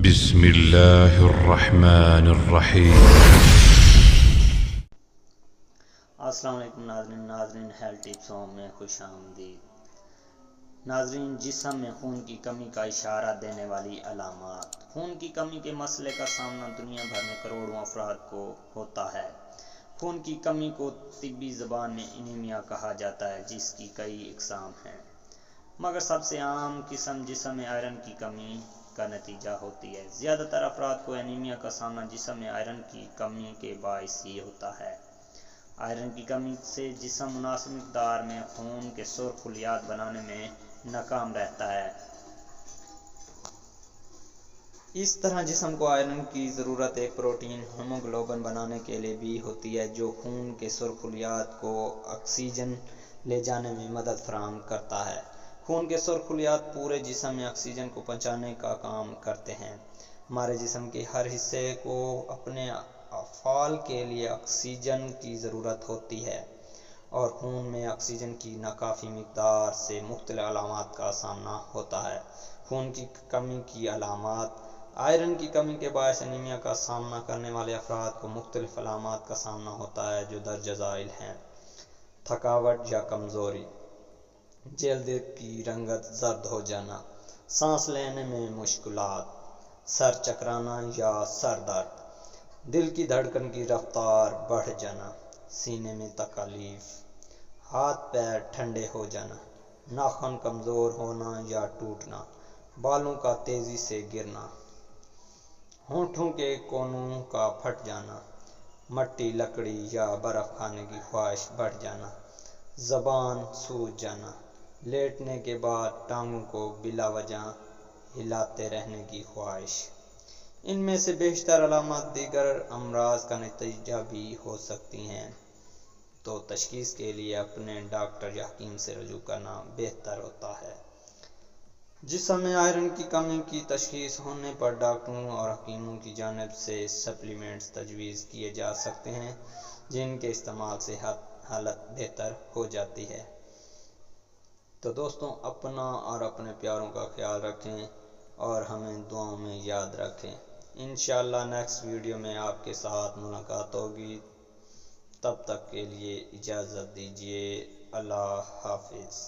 بسم اللہ الرحمن الرحیم۔ السلام علیکم ناظرین ہیلتھ ٹپسوں میں خوش آمدید۔ ناظرین، جسم میں خون کی کمی کا اشارہ دینے والی علامات۔ خون کی کمی کے مسئلے کا سامنا دنیا بھر میں کروڑوں افراد کو ہوتا ہے۔ خون کی کمی کو طبی زبان میں انیمیا کہا جاتا ہے، جس کی کئی اقسام ہیں، مگر سب سے عام قسم جسم میں آئرن کی کمی کا نتیجہ ہوتی ہے۔ زیادہ تر افراد کو انیمیا کا سامنا جسم میں آئرن کی کمی کے باعث ہی ہوتا ہے۔ آئرن کی کمی سے جسم مناسب مقدار میں خون کے سرخ خلیات بنانے میں ناکام رہتا ہے۔ اس طرح جسم کو آئرن کی ضرورت ایک پروٹین ہیموگلوبن بنانے کے لیے بھی ہوتی ہے، جو خون کے سرخ خلیات کو آکسیجن لے جانے میں مدد فراہم کرتا ہے۔ خون کے سرخ خلیات پورے جسم میں آکسیجن کو پہنچانے کا کام کرتے ہیں۔ ہمارے جسم کے ہر حصے کو اپنے افعال کے لیے آکسیجن کی ضرورت ہوتی ہے، اور خون میں آکسیجن کی ناکافی مقدار سے مختلف علامات کا سامنا ہوتا ہے۔ خون کی کمی کی علامات۔ آئرن کی کمی کے باعث انیمیا کا سامنا کرنے والے افراد کو مختلف علامات کا سامنا ہوتا ہے، جو درج ذیل ہیں: تھکاوٹ یا کمزوری، جلد کی رنگت زرد ہو جانا، سانس لینے میں مشکلات، سر چکرانا یا سر درد، دل کی دھڑکن کی رفتار بڑھ جانا، سینے میں تکلیف، ہاتھ پیر ٹھنڈے ہو جانا، ناخن کمزور ہونا یا ٹوٹنا، بالوں کا تیزی سے گرنا، ہونٹوں کے کونوں کا پھٹ جانا، مٹی، لکڑی یا برف کھانے کی خواہش بڑھ جانا، زبان سوج جانا، لیٹنے کے بعد ٹانگوں کو بلا وجہ ہلاتے رہنے کی خواہش۔ ان میں سے بیشتر علامات دیگر امراض کا نتیجہ بھی ہو سکتی ہیں، تو تشخیص کے لیے اپنے ڈاکٹر یا حکیم سے رجوع کرنا بہتر ہوتا ہے۔ جسم میں آئرن کی کمی کی تشخیص ہونے پر ڈاکٹروں اور حکیموں کی جانب سے سپلیمنٹس تجویز کیے جا سکتے ہیں، جن کے استعمال سے حالت بہتر ہو جاتی ہے۔ تو دوستوں، اپنا اور اپنے پیاروں کا خیال رکھیں اور ہمیں دعاؤں میں یاد رکھیں۔ انشاءاللہ نیکسٹ ویڈیو میں آپ کے ساتھ ملاقات ہوگی۔ تب تک کے لیے اجازت دیجیے۔ اللہ حافظ۔